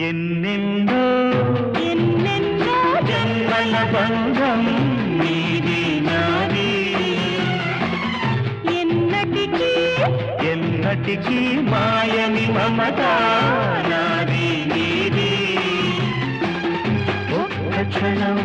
ఎన్నెన్నో ఎన్నెన్నో జన్మల బంధం నీది నాది ఎన్నటికీ ఎన్నటికీ మాయని మమత నాది నీది ఒక్క క్షణం